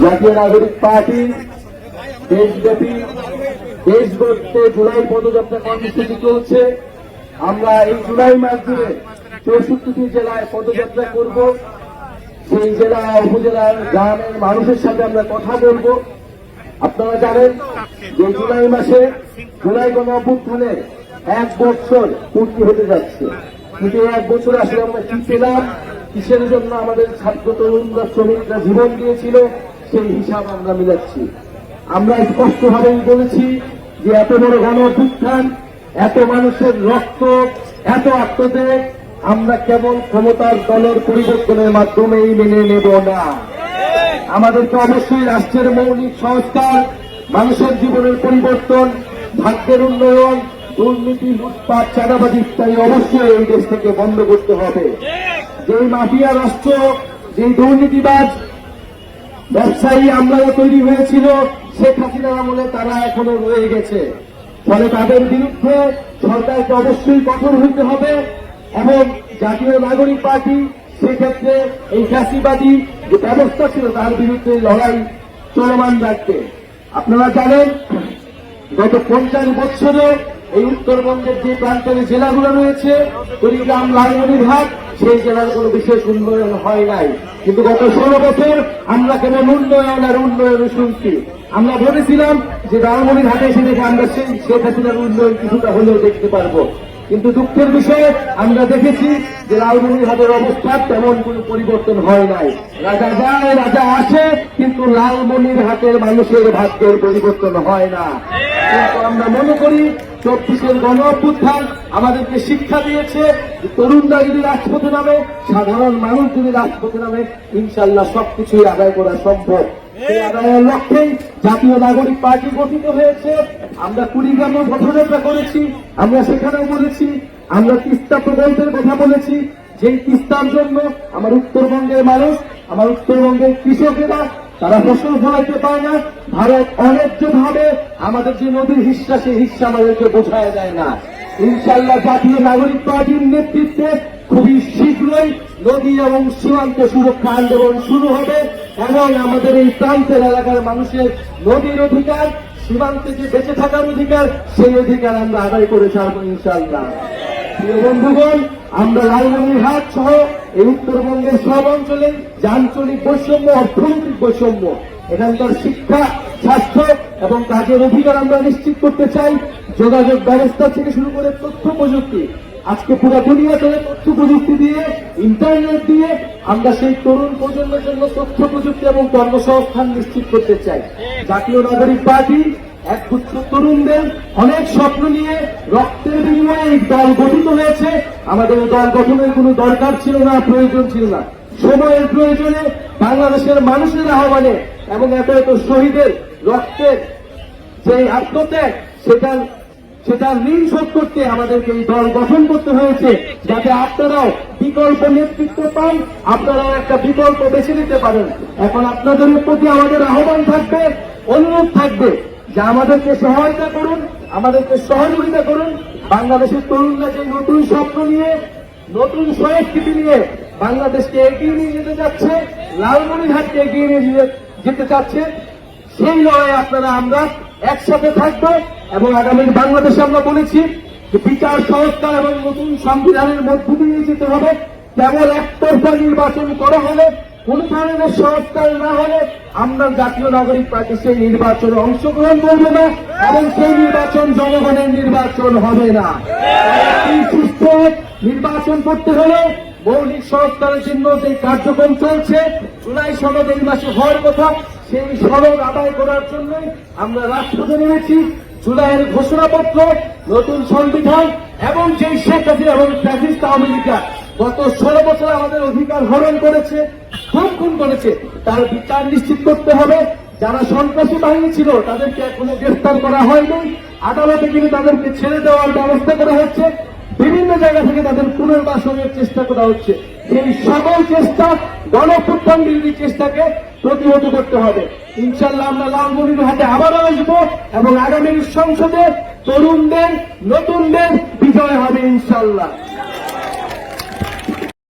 জাতীয় নাগরিক পার্টি দেশব্যাপী দেশ গড়তে জুলাই পদযাত্রা কর্মসূচি চলছে। আমরা এই জুলাই মাস জুড়ে 64টি জেলায় পদযাত্রা করব। সেই জেলা উপজেলার গ্রামের মানুষের সাথে আমরা কথা বলবো। আপনারা জানেন যে জুলাই মাসে জুলাই গণ অভ্যুত্থানের 1 বছর পূর্তি হতে যাচ্ছে, কিন্তু 1 বছর আসলে আমরা কি পেলাম, কিসের জন্য আমাদের ছাত্র তরুণরা শ্রমিকরা জীবন দিয়েছিল, সেই হিসাব আমরা মিলাচ্ছি। আমরা স্পষ্টভাবেই বলেছি যে এত বড় গণ অভ্যুত্থান, এত মানুষের রক্ত, এত আত্মত্যাগ আমরা কেবল ক্ষমতার দলের পরিবর্তনের মাধ্যমেই মেনে নেব না। আমাদেরকে অবশ্যই রাষ্ট্রের মৌলিক সংস্কার, মানুষের জীবনের পরিবর্তন, ভাগ্যের উন্নয়ন, দুর্নীতি, লুটপাট, চাঁদাবাজি ইত্যাদি অবশ্যই এই দেশ থেকে বন্ধ করতে হবে। যেই মাফিয়া রাষ্ট্র, যেই দুর্নীতিবাজ ব্যবসায়ী আমলারা তৈরি হয়েছিল শেখ হাসিনার আমলে, তারা এখনো রয়ে গেছে। ফলে তাদের বিরুদ্ধে সরকারকে অবশ্যই কঠোর হইতে হবে এবং জাতীয় নাগরিক পার্টি সেক্ষেত্রে এই ফ্যাসিবাদী যে ব্যবস্থা ছিল তার বিরুদ্ধে লড়াই চলমান রাখবে। আপনারা জানেন গত 50 বছরে এই উত্তরবঙ্গের যে প্রান্তের জেলাগুলো রয়েছে, কুড়িগ্রাম, লালমনিরহাট, সেই জেলার কোনো বিশেষ উন্নয়ন হয় নাই। কিন্তু গত 16 বছর আমরা কেবল উন্নয়ন আর উন্নয়ন শুনছি। আমরা ভেবেছিলাম যে লালমনিরহাটে এসে দেখে আমরা সেই শেখ হাসিনার উন্নয়ন কিছুটা হলেও দেখতে পারবো, কিন্তু দুঃখের বিষয়ে আমরা দেখেছি যে লালমনিরহাটের অবস্থা তেমন কোনো পরিবর্তন হয় নাই। রাজা যায় রাজা আসে, কিন্তু লালমনিরহাটের মানুষের ভাগ্যের পরিবর্তন হয় না। কিন্তু আমরা মনে করি 24-এর গণ অভ্যুত্থান আমাদেরকে শিক্ষা দিয়েছে, তরুণরা যদি রাজপথে নামে, সাধারণ মানুষ যদি রাজপথে নামে, ইনশাল্লাহ সবকিছুই আদায় করা সম্ভব। সেই আদায়ের লক্ষ্যেই জাতীয় নাগরিক পার্টি গঠিত হয়েছে। আমরা কুড়িগ্রামে পদযাত্রা করেছি, আমরা সেখানেও বলেছি, আমরা তিস্তা প্রকল্পের কথা বলেছি, যেই তিস্তার জন্য আমার উত্তরবঙ্গের মানুষ, আমার উত্তরবঙ্গের কৃষকেরা তারা ফসল ফলাইতে পায় না। ভারত অন্যায্যভাবে আমাদের যে নদীর হিস্সা, সেই হিস্সা আমাদেরকে বোঝায় দেয় না। ইনশাল্লাহ জাতীয় নাগরিক পার্টির নেতৃত্বে খুবই শীঘ্রই নদী এবং সীমান্ত সুরক্ষা আন্দোলন শুরু হবে এবং আমাদের এই প্রান্তের এলাকার মানুষের নদীর অধিকার, সীমান্তে যে বেঁচে থাকার অধিকার, সেই অধিকার আমরা আদায় করে ছাড়বো ইনশাল্লাহ। প্রিয় বন্ধুগণ, আমরা লালমনিরহাট সহ এই উত্তরবঙ্গের সব অঞ্চলে যে আঞ্চলিক বৈষম্য, অর্থনৈতিক বৈষম্য, এখানকার শিক্ষা, স্বাস্থ্য এবং কাজের অধিকার আমরা নিশ্চিত করতে চাই। যোগাযোগ ব্যবস্থা থেকে শুরু করে তথ্য প্রযুক্তি, আজকে পুরো দুনিয়াতে তথ্য প্রযুক্তি দিয়ে, ইন্টারনেট দিয়ে আমরা সেই তরুণ প্রজন্মের জন্য তথ্য প্রযুক্তি এবং কর্মসংস্থান নিশ্চিত করতে চাই। জাতীয় নাগরিক পার্টি একগুচ্ছ তরুণদের অনেক স্বপ্ন নিয়ে রক্তের বিনিময়ে এই দল গঠিত হয়েছে। আমাদের এই দল গঠনের কোনো দরকার ছিল না, প্রয়োজন ছিল না। সময়ের প্রয়োজনে, বাংলাদেশের মানুষের আহ্বানে এবং এত এত শহীদের রক্তের যে আত্মত্যাগ, সেটা ঋণ শোধ করতে আমাদেরকে এই দল গঠন করতে হয়েছে, যাতে আপনারাও বিকল্প নেতৃত্ব পান, আপনারাও একটা বিকল্প বেছে নিতে পারেন। এখন আপনাদের প্রতি আমাদের আহ্বান থাকবে, অনুরোধ থাকবে যে আমাদেরকে সহায়তা করুন, আমাদেরকে সহযোগিতা করুন। বাংলাদেশের তরুণরা যে নতুন স্বপ্ন নিয়ে, নতুন সংস্কৃতি নিয়ে বাংলাদেশকে এগিয়ে নিয়ে যেতে যাচ্ছে, লালমনিরহাটকে এগিয়ে নিয়ে যেতে চাচ্ছে, সেই লড়াই আপনারা আমরা একসাথে থাকবো। এবং আগামীর বাংলাদেশে আমরা বলেছি যে বিচার সংস্কার এবং নতুন সংবিধানের মধ্য দিয়ে যেতে হবে। কেবল একতরফা নির্বাচন করা হলে, কোন ধরনের সংস্কার না হলে আমরা জাতীয় নাগরিক পার্টি সেই নির্বাচনে অংশগ্রহণ করব না এবং সেই নির্বাচন জনগণের নির্বাচন হবে না। সুস্থ নির্বাচন করতে হলে মৌলিক সংস্কারের জন্য যে কার্যক্রম চলছে, জুলাই সনদ এই মাসে হওয়ার কথা, সেই সনদ আদায় করার জন্যই আমরা রাজপথে নেমেছি। জুলাইয়ের ঘোষণাপত্র, নতুন সংবিধান এবং যেই শেখ হাসিনা এবং ফ্যাসিস্ট আওয়ামী লীগরা গত 16 বছর আমাদের অধিকার হরণ করেছে, খুন করেছে, তার বিচার নিশ্চিত করতে হবে। যারা সন্ত্রাসী বাহিনী ছিল তাদেরকে এখনো গ্রেফতার করা হয়নি, আদালতে কিন্তু তাদেরকে ছেড়ে দেওয়ার ব্যবস্থা করা হচ্ছে, বিভিন্ন জায়গা থেকে তাদের পুনর্বাসনের চেষ্টা করা হচ্ছে। এই সকল চেষ্টা, গণঅভ্যুত্থান বিরোধী চেষ্টাকে প্রতিহত করতে হবে। ইনশাল্লাহ আমরা লালমনিরহাটে আবারও আসবো এবং আগামী সংসদে তরুণদের, নতুনদের বিজয় হবে ইনশাল্লাহ।